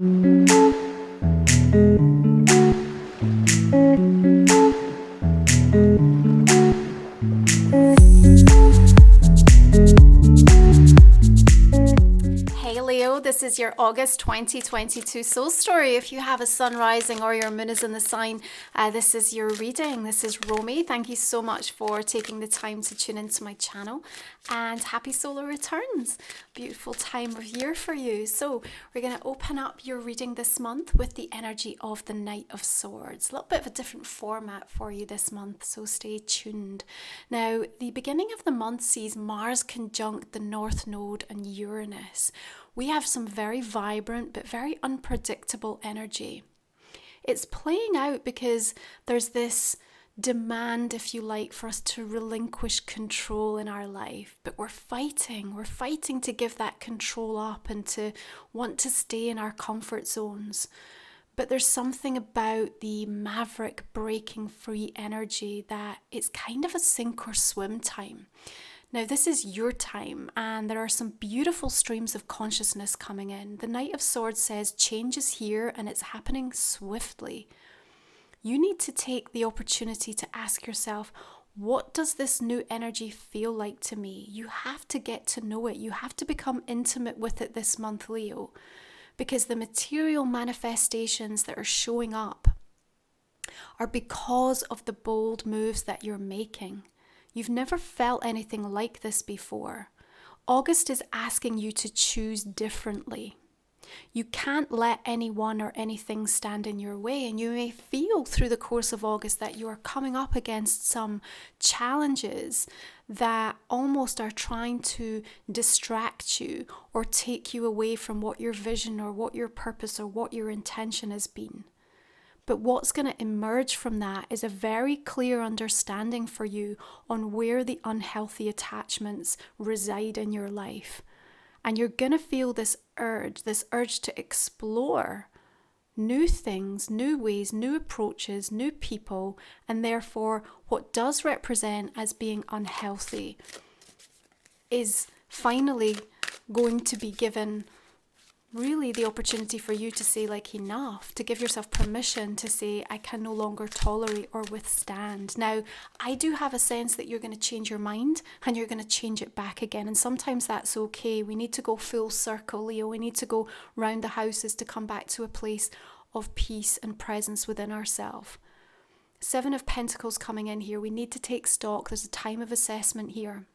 Hey Leo, this is your August 2022 soul story. If you have a sun rising or your moon is in the sign, this is your reading. This is Romy. Thank you so much for taking the time to tune into my channel, and happy solar returns. Beautiful time of year for you. So we're going to open up your reading this month with the energy of the Knight of Swords. A little bit of a different format for you this month, so stay tuned. Now, the beginning of the month sees Mars conjunct the North Node and Uranus. We have some very vibrant but very unpredictable energy. It's playing out because there's this demand, if you like, for us to relinquish control in our life, but we're fighting to give that control up and to want to stay in our comfort zones. But there's something about the maverick breaking free energy that it's kind of a sink or swim time. Now, this is your time, and there are some beautiful streams of consciousness coming in. The Knight of Swords says change is here and it's happening swiftly. You need to take the opportunity to ask yourself, what does this new energy feel like to me? You have to get to know it. You have to become intimate with it this month, Leo, because the material manifestations that are showing up are because of the bold moves that you're making. You've never felt anything like this before. August is asking you to choose differently. You can't let anyone or anything stand in your way, and you may feel through the course of August that you are coming up against some challenges that almost are trying to distract you or take you away from what your vision or what your purpose or what your intention has been. But what's going to emerge from that is a very clear understanding for you on where the unhealthy attachments reside in your life. And you're going to feel this urge to explore new things, new ways, new approaches, new people, and therefore what does represent as being unhealthy is finally going to be given really the opportunity for you to say like enough, to give yourself permission to say I can no longer tolerate or withstand. Now, I do have a sense that you're going to change your mind and you're going to change it back again, and sometimes that's okay. We need to go full circle, Leo. We need to go round the houses to come back to a place of peace and presence within ourselves. Seven of Pentacles coming in here. We need to take stock. There's a time of assessment here.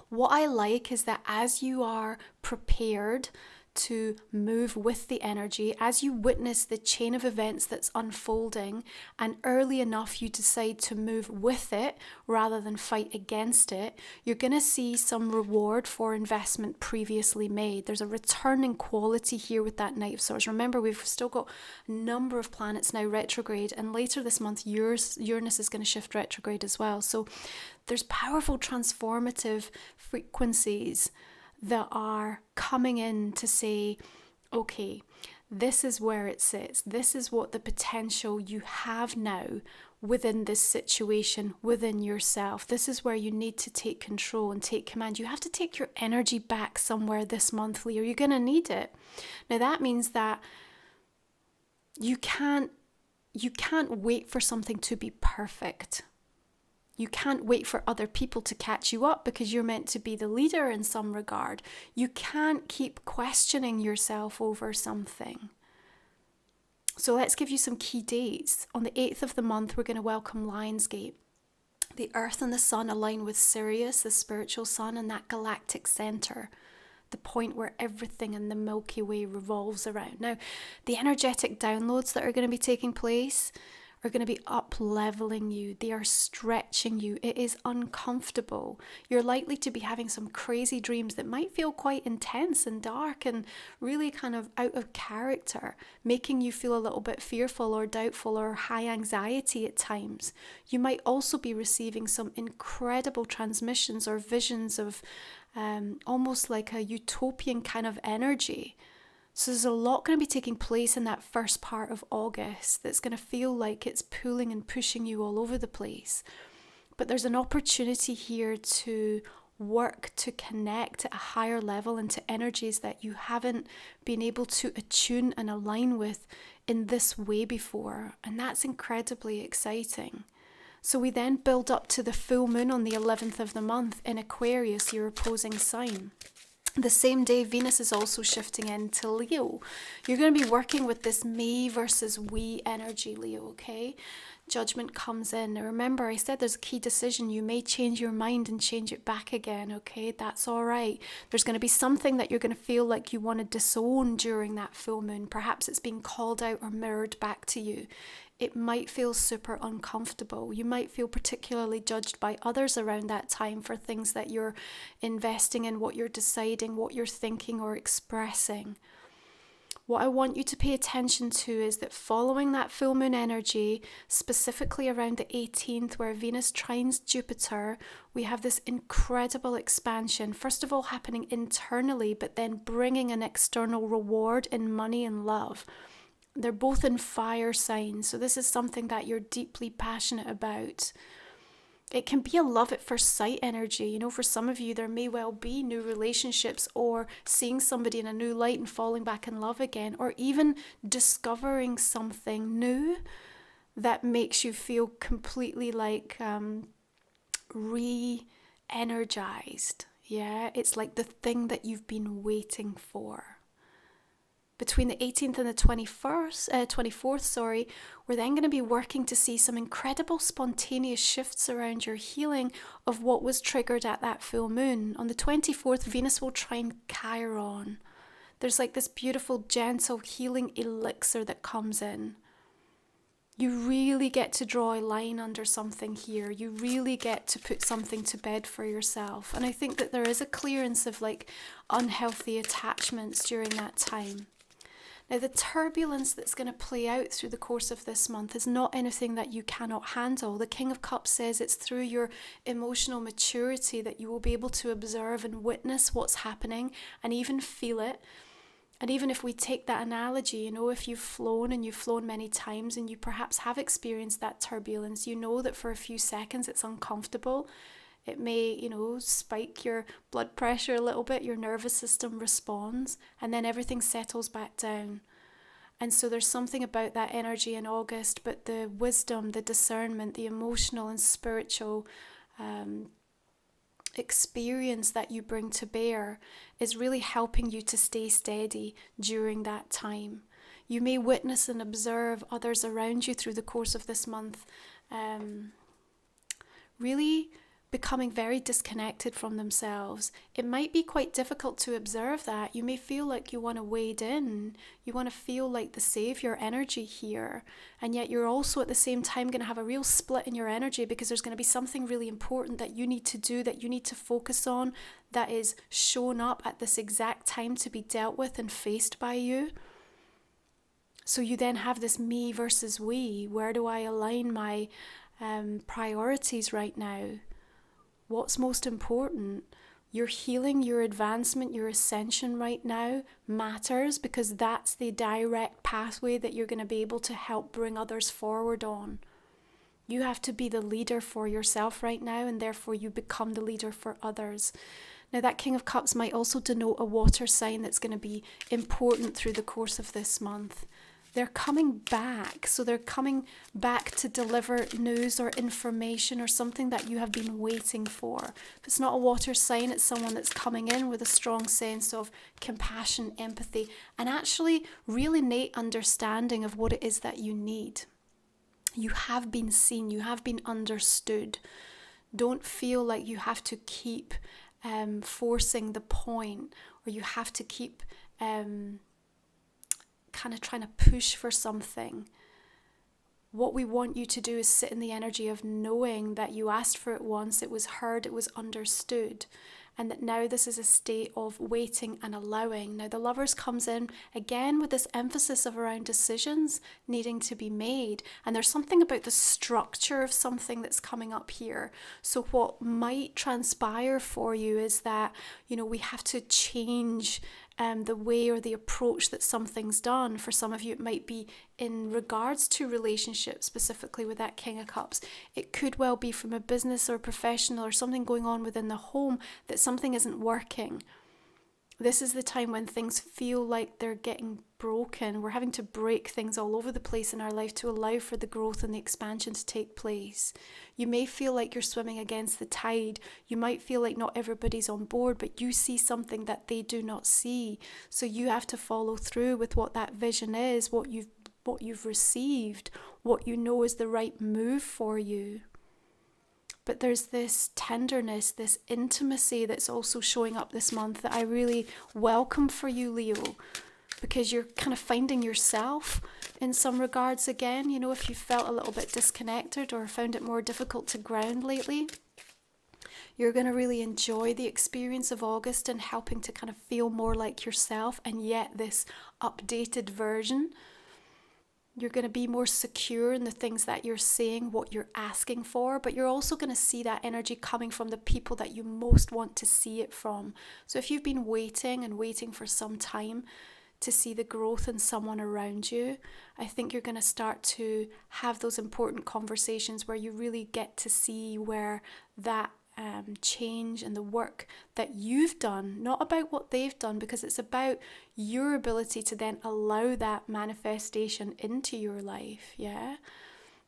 What I like is that as you are prepared to move with the energy, as you witness the chain of events that's unfolding, and early enough you decide to move with it rather than fight against it, you're going to see some reward for investment previously made. There's a returning quality here with that Knight of Swords. Remember, we've still got a number of planets now retrograde, and later this month Uranus is going to shift retrograde as well. So there's powerful transformative frequencies that are coming in to say, okay, this is where it sits. This is what the potential you have now within this situation, within yourself. This is where you need to take control and take command. You have to take your energy back somewhere this month, Leo. You're going to need it. Now that means that you can't wait for something to be perfect. You can't wait for other people to catch you up because you're meant to be the leader in some regard. You can't keep questioning yourself over something. So let's give you some key dates. On the 8th of the month, we're going to welcome Lionsgate. The Earth and the Sun align with Sirius, the spiritual sun, and that galactic center, the point where everything in the Milky Way revolves around. Now, the energetic downloads that are going to be taking place are going to be up-leveling you. They are stretching you. It is uncomfortable. You're likely to be having some crazy dreams that might feel quite intense and dark and really kind of out of character, making you feel a little bit fearful or doubtful or high anxiety at times. You might also be receiving some incredible transmissions or visions of almost like a utopian kind of energy. So there's a lot going to be taking place in that first part of August that's going to feel like it's pulling and pushing you all over the place. But there's an opportunity here to work to connect at a higher level into energies that you haven't been able to attune and align with in this way before. And that's incredibly exciting. So we then build up to the full moon on the 11th of the month in Aquarius, your opposing sign. The same day, Venus is also shifting into Leo. You're going to be working with this me versus we energy, Leo, okay? Judgment comes in. Now remember, I said there's a key decision. You may change your mind and change it back again, okay? That's all right. There's going to be something that you're going to feel like you want to disown during that full moon. Perhaps it's being called out or mirrored back to you. It might feel super uncomfortable. You might feel particularly judged by others around that time for things that you're investing in, what you're deciding, what you're thinking or expressing. What I want you to pay attention to is that following that full moon energy, specifically around the 18th where Venus trines Jupiter, we have this incredible expansion, first of all happening internally, but then bringing an external reward in money and love. They're both in fire signs, so this is something that you're deeply passionate about. It can be a love at first sight energy. You know, for some of you, there may well be new relationships or seeing somebody in a new light and falling back in love again, or even discovering something new that makes you feel completely like re-energized. Yeah, it's like the thing that you've been waiting for. Between the 18th and the 24th, we're then going to be working to see some incredible spontaneous shifts around your healing of what was triggered at that full moon. On the 24th, Venus will trine Chiron. There's like this beautiful, gentle, healing elixir that comes in. You really get to draw a line under something here. You really get to put something to bed for yourself. And I think that there is a clearance of like unhealthy attachments during that time. Now, the turbulence that's going to play out through the course of this month is not anything that you cannot handle. The King of Cups says it's through your emotional maturity that you will be able to observe and witness what's happening and even feel it. And even if we take that analogy, you know, if you've flown many times and you perhaps have experienced that turbulence, you know that for a few seconds it's uncomfortable. It may, you know, spike your blood pressure a little bit, your nervous system responds, and then everything settles back down. And so there's something about that energy in August, but the wisdom, the discernment, the emotional and spiritual experience that you bring to bear is really helping you to stay steady during that time. You may witness and observe others around you through the course of this month really becoming very disconnected from themselves. It might be quite difficult to observe that. You may feel like you want to wade in. You want to feel like the savior energy here. And yet you're also at the same time going to have a real split in your energy because there's going to be something really important that you need to do, that you need to focus on, that is shown up at this exact time to be dealt with and faced by you. So you then have this me versus we. Where do I align my priorities right now? What's most important? Your healing, your advancement, your ascension right now matters because that's the direct pathway that you're going to be able to help bring others forward on. You have to be the leader for yourself right now, and therefore you become the leader for others. Now, that King of Cups might also denote a water sign that's going to be important through the course of this month. They're coming back. So they're coming back to deliver news or information or something that you have been waiting for. If it's not a water sign, it's someone that's coming in with a strong sense of compassion, empathy, and actually real innate understanding of what it is that you need. You have been seen. You have been understood. Don't feel like you have to keep forcing the point, or you have to keep kind of trying to push for something. What we want you to do is sit in the energy of knowing that you asked for it once, it was heard, it was understood, and that now this is a state of waiting and allowing. Now the Lovers comes in again with this emphasis of around decisions needing to be made, and there's something about the structure of something that's coming up here. So what might transpire for you is that, you know, we have to change the way or the approach that something's done. For some of you, it might be in regards to relationships, specifically with that King of Cups. It could well be from a business or professional or something going on within the home that something isn't working. This is the time when things feel like they're getting broken. We're having to break things all over the place in our life to allow for the growth and the expansion to take place. You may feel like you're swimming against the tide. You might feel like not everybody's on board, but you see something that they do not see. So you have to follow through with what that vision is, what you've received, what you know is the right move for you. But there's this tenderness, this intimacy that's also showing up this month that I really welcome for you, Leo, because you're kind of finding yourself in some regards again. You know, if you felt a little bit disconnected or found it more difficult to ground lately, you're going to really enjoy the experience of August and helping to kind of feel more like yourself, and yet this updated version. You're going to be more secure in the things that you're saying, what you're asking for, but you're also going to see that energy coming from the people that you most want to see it from. So if you've been waiting for some time to see the growth in someone around you, I think you're going to start to have those important conversations where you really get to see where that change and the work that you've done, not about what they've done, because it's about your ability to then allow that manifestation into your life. Yeah.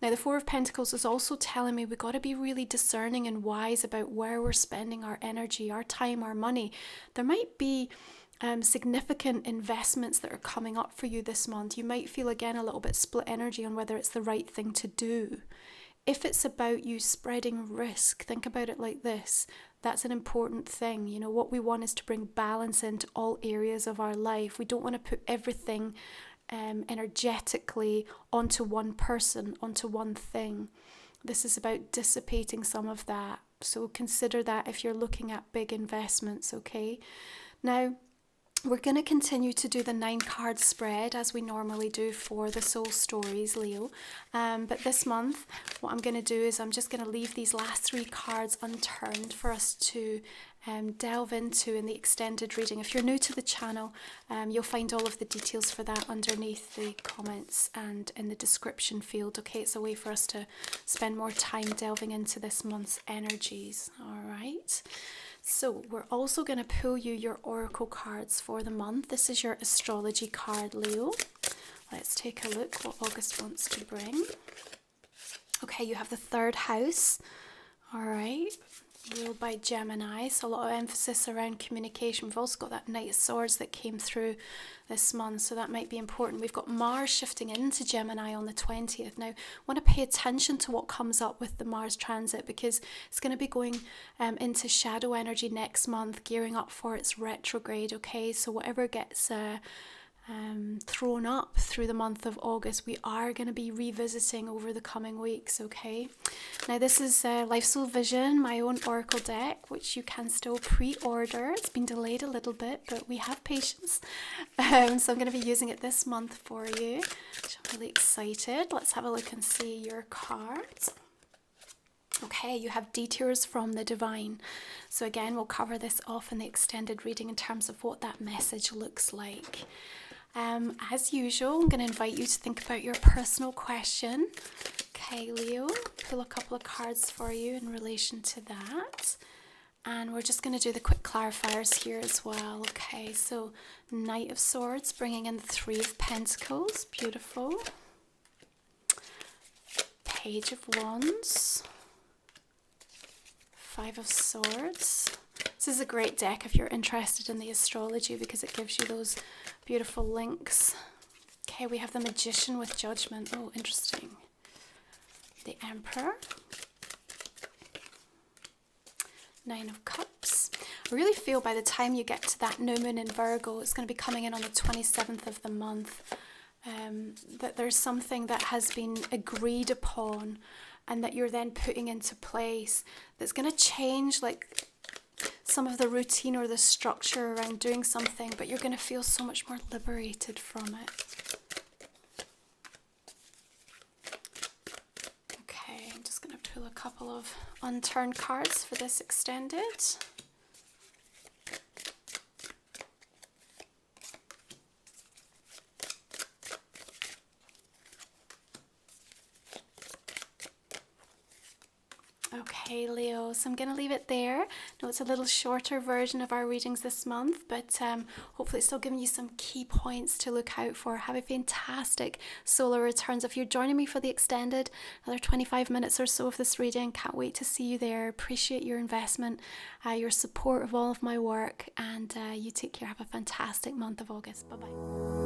Now the Four of Pentacles is also telling me we got to be really discerning and wise about where we're spending our energy, our time, our money. There might be significant investments that are coming up for you this month. You might feel again a little bit split energy on whether it's the right thing to do. If it's about you spreading risk, think about it like this. That's an important thing. You know, what we want is to bring balance into all areas of our life. We don't want to put everything energetically onto one person, onto one thing. This is about dissipating some of that. So consider that if you're looking at big investments, okay? Now, we're going to continue to do the 9-card spread as we normally do for the soul stories, Leo. But this month, what I'm going to do is I'm just going to leave these last 3 cards unturned for us to delve into in the extended reading. If you're new to the channel, you'll find all of the details for that underneath the comments and in the description field. Okay, it's a way for us to spend more time delving into this month's energies. All right. So we're also going to pull you your oracle cards for the month. This is your astrology card, Leo. Let's take a look what August wants to bring. Okay, you have the 3rd house. All right, ruled by Gemini, so a lot of emphasis around communication. We've also got that Knight of Swords that came through this month, so that might be important. We've got Mars shifting into Gemini on the 20th. Now, I want to pay attention to what comes up with the Mars transit, because it's going to be going into shadow energy next month, gearing up for its retrograde, okay? So whatever gets thrown up through the month of August, we are going to be revisiting over the coming weeks, okay? Now this is Life Soul Vision, my own oracle deck, which you can still pre-order. It's been delayed a little bit, but we have patience. So I'm going to be using it this month for you, which I'm really excited. Let's have a look and see your cards. Okay, you have detours from the divine. So again, we'll cover this off in the extended reading in terms of what that message looks like. As usual, I'm going to invite you to think about your personal question. Okay, Leo, pull a couple of cards for you in relation to that. And we're just going to do the quick clarifiers here as well. Okay, so Knight of Swords, bringing in the 3 of Pentacles. Beautiful. Page of Wands. 5 of Swords. This is a great deck if you're interested in the astrology, because it gives you those beautiful links. Okay, we have the Magician with Judgment. Oh, interesting. The Emperor. 9 of Cups. I really feel by the time you get to that new moon in Virgo, it's going to be coming in on the 27th of the month, that there's something that has been agreed upon and that you're then putting into place that's going to change like some of the routine or the structure around doing something, but you're going to feel so much more liberated from it. Okay, I'm just going to pull a couple of unturned cards for this extended. Okay, Leo, so I'm going to leave it there. No, it's a little shorter version of our readings this month, but hopefully it's still giving you some key points to look out for. Have a fantastic solar returns. If you're joining me for the extended, another 25 minutes or so of this reading, can't wait to see you there. Appreciate your investment, your support of all of my work, and you take care. Have a fantastic month of August. Bye-bye.